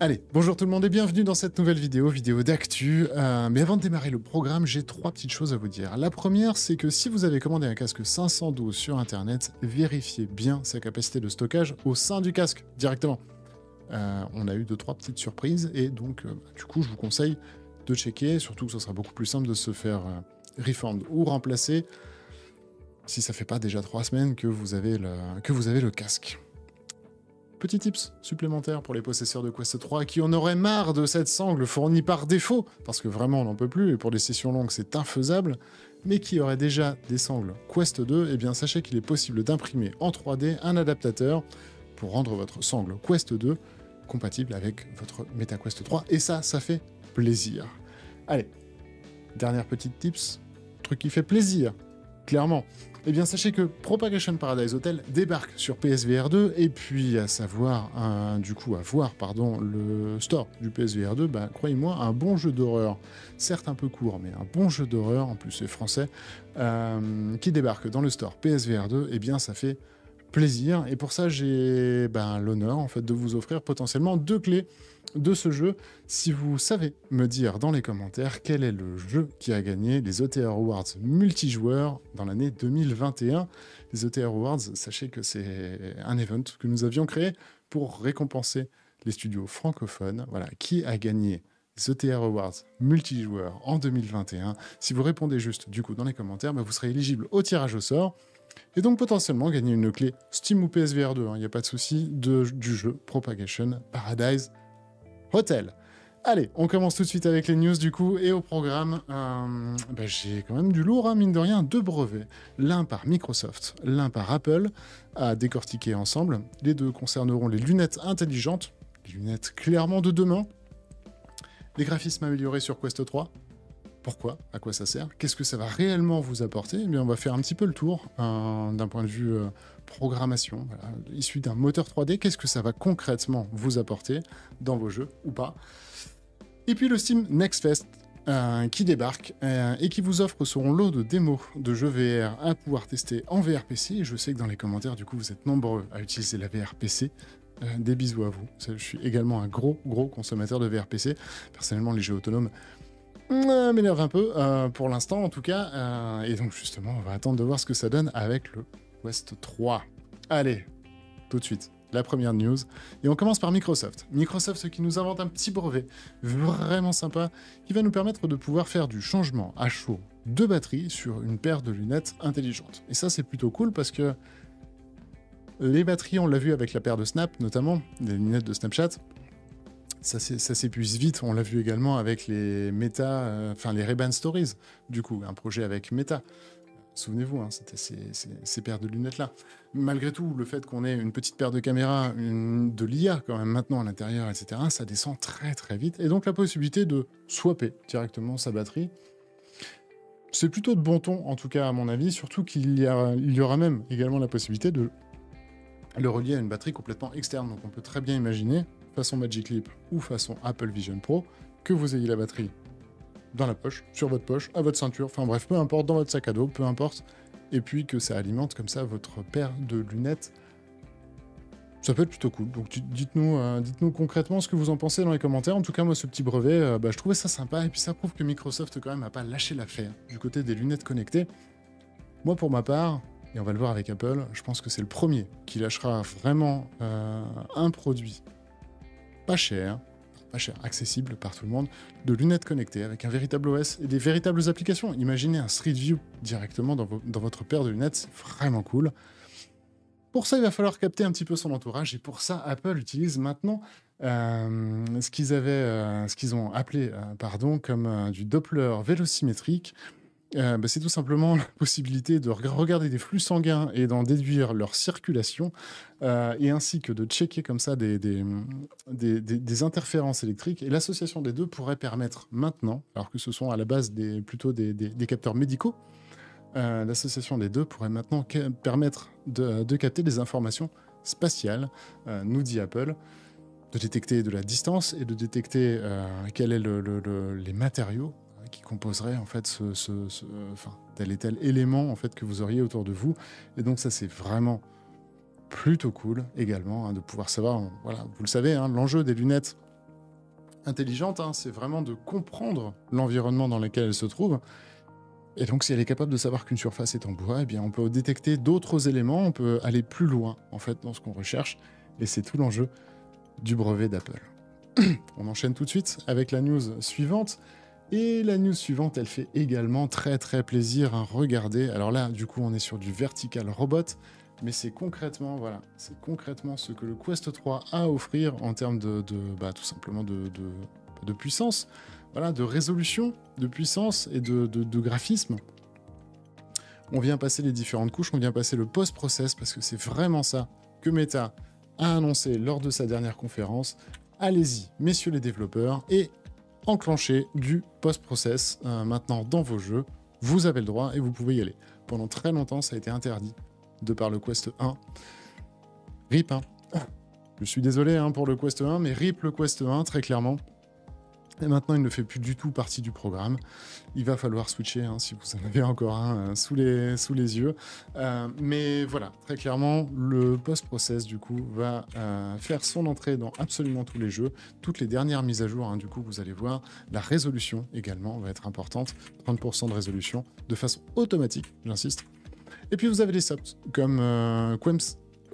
Allez, bonjour tout le monde et bienvenue dans cette nouvelle vidéo d'actu. Mais avant de démarrer le programme, j'ai trois petites choses à vous dire. La première, c'est que si vous avez commandé un casque 512 sur Internet, vérifiez bien sa capacité de stockage au sein du casque, directement. On a eu 2-3 petites surprises et donc, du coup, je vous conseille de checker, surtout que ce sera beaucoup plus simple de se faire refund ou remplacer si ça fait pas déjà 3 semaines que vous avez le casque. Petit tips supplémentaire pour les possesseurs de Quest 3 qui en auraient marre de cette sangle fournie par défaut, parce que vraiment on n'en peut plus et pour des sessions longues c'est infaisable, mais qui auraient déjà des sangles Quest 2, eh bien sachez qu'il est possible d'imprimer en 3D un adaptateur pour rendre votre sangle Quest 2 compatible avec votre MetaQuest 3, et ça fait plaisir. Allez, dernière petite tips, truc qui fait plaisir, clairement. Eh bien, sachez que Propagation Paradise Hotel débarque sur PSVR 2, et puis à voir le store du PSVR 2, bah, croyez-moi, un bon jeu d'horreur, certes un peu court, mais un bon jeu d'horreur, en plus c'est français, qui débarque dans le store PSVR 2, eh bien ça fait plaisir, et pour ça j'ai l'honneur en fait de vous offrir potentiellement 2 clés de ce jeu, si vous savez me dire dans les commentaires quel est le jeu qui a gagné les ETR Awards multijoueurs dans l'année 2021. Les ETR Awards, sachez que c'est un event que nous avions créé pour récompenser les studios francophones. Voilà, qui a gagné les ETR Awards multijoueurs en 2021. Si vous répondez juste du coup dans les commentaires, vous serez éligible au tirage au sort. Et donc potentiellement gagner une clé Steam ou PSVR 2, il n'y a pas de souci, du jeu Propagation Paradise Hotel. Allez, on commence tout de suite avec les news du coup, et au programme, j'ai quand même du lourd, mine de rien, 2 brevets, l'un par Microsoft, l'un par Apple, à décortiquer ensemble. Les deux concerneront les lunettes intelligentes, les lunettes clairement de demain, les graphismes améliorés sur Quest 3. Pourquoi? À quoi ça sert? Qu'est-ce que ça va réellement vous apporter? Eh bien, on va faire un petit peu le tour d'un point de vue programmation, voilà, issu d'un moteur 3D. Qu'est-ce que ça va concrètement vous apporter dans vos jeux ou pas? Et puis le Steam Next Fest qui débarque et qui vous offre son lot de démos de jeux VR à pouvoir tester en VR PC. Et je sais que dans les commentaires, du coup, vous êtes nombreux à utiliser la VR PC. Des bisous à vous. Je suis également un gros consommateur de VR PC. Personnellement, les jeux autonomes m'énerve un peu, pour l'instant en tout cas, et donc justement on va attendre de voir ce que ça donne avec le Quest 3. Allez, tout de suite, la première news, et on commence par Microsoft. Microsoft qui nous invente un petit brevet vraiment sympa, qui va nous permettre de pouvoir faire du changement à chaud de batterie sur une paire de lunettes intelligentes. Et ça c'est plutôt cool parce que les batteries, on l'a vu avec la paire de Snap, notamment, des lunettes de Snapchat, ça s'épuise vite. On l'a vu également avec les les Ray-Ban Stories, du coup, un projet avec Meta. Souvenez-vous, c'était ces paires de lunettes-là. Malgré tout, le fait qu'on ait une petite paire de caméras, de l'IA quand même maintenant à l'intérieur, etc., ça descend très très vite. Et donc la possibilité de swapper directement sa batterie, c'est plutôt de bon ton, en tout cas à mon avis, surtout qu'il y aura même également la possibilité de le relier à une batterie complètement externe. Donc on peut très bien imaginer, façon Magic Leap ou façon Apple Vision Pro, que vous ayez la batterie dans la poche, sur votre poche, à votre ceinture, enfin bref, peu importe, dans votre sac à dos, peu importe, et puis que ça alimente comme ça votre paire de lunettes. Ça peut être plutôt cool. Donc dites-nous concrètement ce que vous en pensez dans les commentaires. En tout cas, moi, ce petit brevet, je trouvais ça sympa, et puis ça prouve que Microsoft quand même n'a pas lâché l'affaire du côté des lunettes connectées. Moi, pour ma part, et on va le voir avec Apple, je pense que c'est le premier qui lâchera vraiment un produit pas cher, accessible par tout le monde, de lunettes connectées avec un véritable OS et des véritables applications. Imaginez un Street View directement dans votre paire de lunettes, c'est vraiment cool. Pour ça, il va falloir capter un petit peu son entourage, et pour ça, Apple utilise maintenant ce qu'ils ont appelé comme du Doppler vélocimétrique. C'est tout simplement la possibilité de regarder des flux sanguins et d'en déduire leur circulation, et ainsi que de checker comme ça des interférences électriques. Et l'association des deux pourrait permettre maintenant, alors que ce sont à la base plutôt des capteurs médicaux, l'association des deux pourrait maintenant permettre de capter des informations spatiales, nous dit Apple, de détecter de la distance et de détecter quels sont les matériaux qui composerait en fait tel et tel élément en fait que vous auriez autour de vous. Et donc ça, c'est vraiment plutôt cool également de pouvoir savoir, voilà, vous le savez, l'enjeu des lunettes intelligente, hein, c'est vraiment de comprendre l'environnement dans lequel elle se trouve. Et donc, si elle est capable de savoir qu'une surface est en bois, eh bien, on peut détecter d'autres éléments, on peut aller plus loin, en fait, dans ce qu'on recherche. Et c'est tout l'enjeu du brevet d'Apple. On enchaîne tout de suite avec la news suivante. Et la news suivante, elle fait également très très plaisir à regarder. Alors là, du coup, on est sur du vertical robot, mais c'est concrètement, voilà, c'est concrètement ce que le Quest 3 a à offrir en termes tout simplement de puissance, voilà, de résolution, de puissance et de graphisme. On vient passer les différentes couches, on vient passer le post-process, parce que c'est vraiment ça que Meta a annoncé lors de sa dernière conférence. Allez-y, messieurs les développeurs, et enclenchez du post-process maintenant dans vos jeux. Vous avez le droit et vous pouvez y aller. Pendant très longtemps, ça a été interdit de par le Quest 1. RIP, hein. Je suis désolé pour le Quest 1, mais RIP le Quest 1, très clairement. Et maintenant, il ne fait plus du tout partie du programme. Il va falloir switcher si vous en avez encore un sous les yeux. Mais voilà, très clairement, le post-process, du coup, va faire son entrée dans absolument tous les jeux. Toutes les dernières mises à jour, du coup, vous allez voir. La résolution, également, va être importante. 30% de résolution, de façon automatique, j'insiste. Et puis, vous avez des softs, comme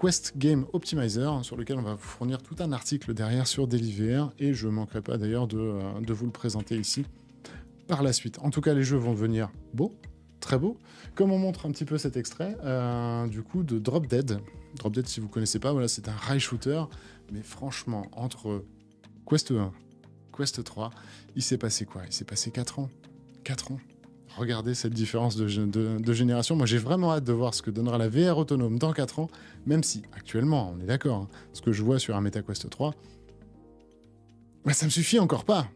Quest Game Optimizer, sur lequel on va vous fournir tout un article derrière sur DailyVR, et je ne manquerai pas d'ailleurs de vous le présenter ici par la suite. En tout cas, les jeux vont devenir beaux, très beaux, comme on montre un petit peu cet extrait, du coup, de Drop Dead. Drop Dead, si vous ne connaissez pas, voilà, c'est un rail shooter, mais franchement, entre Quest 1, Quest 3, il s'est passé quoi? Il s'est passé 4 ans. 4 ans. Regardez cette différence de génération. Moi, j'ai vraiment hâte de voir ce que donnera la VR autonome dans 4 ans, même si, actuellement, on est d'accord, ce que je vois sur un MetaQuest 3, ça me suffit encore pas.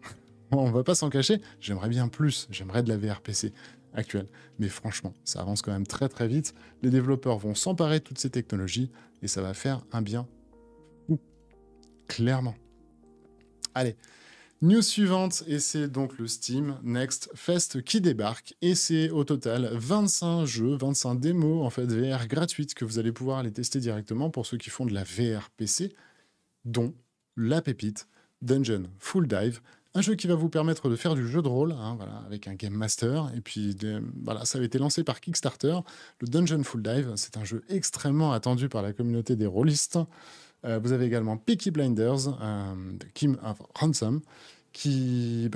On va pas s'en cacher. J'aimerais bien plus. J'aimerais de la VR PC actuelle. Mais franchement, ça avance quand même très très vite. Les développeurs vont s'emparer de toutes ces technologies et ça va faire un bien fou. Clairement. Allez. News suivante, et c'est donc le Steam Next Fest qui débarque, et c'est au total 25 jeux, 25 démos en fait VR gratuites que vous allez pouvoir aller tester directement pour ceux qui font de la VR PC, dont la pépite Dungeon Full Dive, un jeu qui va vous permettre de faire du jeu de rôle, voilà, avec un Game Master, et puis voilà, ça a été lancé par Kickstarter. Le Dungeon Full Dive, c'est un jeu extrêmement attendu par la communauté des rôlistes. Vous avez également Peaky Blinders de Kim Ransom, qui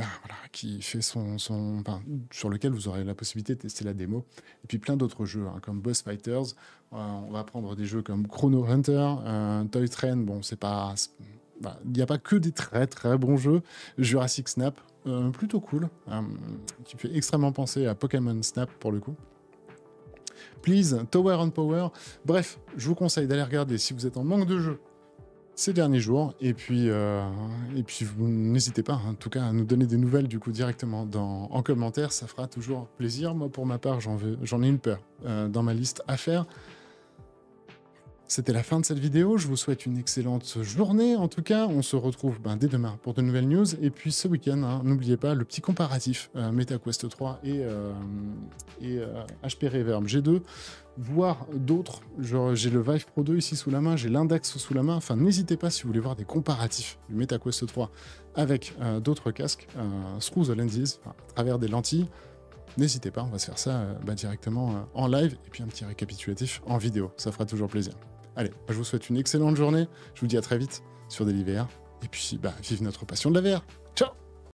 fait sur lequel vous aurez la possibilité de tester la démo. Et puis plein d'autres jeux, comme Boss Fighters. On va prendre des jeux comme Chrono Hunter, Toy Train. Bon, il n'y a pas que des très très bons jeux. Jurassic Snap, plutôt cool, qui fait extrêmement penser à Pokémon Snap pour le coup. Please, Tower and Power. Bref, je vous conseille d'aller regarder si vous êtes en manque de jeux ces derniers jours, et puis vous n'hésitez pas, en tout cas, à nous donner des nouvelles du coup directement en commentaire, ça fera toujours plaisir. Moi, pour ma part, j'en ai une peur dans ma liste à faire. C'était la fin de cette vidéo, je vous souhaite une excellente journée, en tout cas, on se retrouve dès demain pour de nouvelles news, et puis ce week-end, n'oubliez pas le petit comparatif MetaQuest 3 et HP Reverb G2, voire d'autres, j'ai le Vive Pro 2 ici sous la main, j'ai l'index sous la main, enfin n'hésitez pas si vous voulez voir des comparatifs du MetaQuest 3 avec d'autres casques, through the lenses, à travers des lentilles. N'hésitez pas, on va se faire ça directement en live, et puis un petit récapitulatif en vidéo, ça fera toujours plaisir. Allez, je vous souhaite une excellente journée, je vous dis à très vite sur DailyVR, et puis vive notre passion de la VR.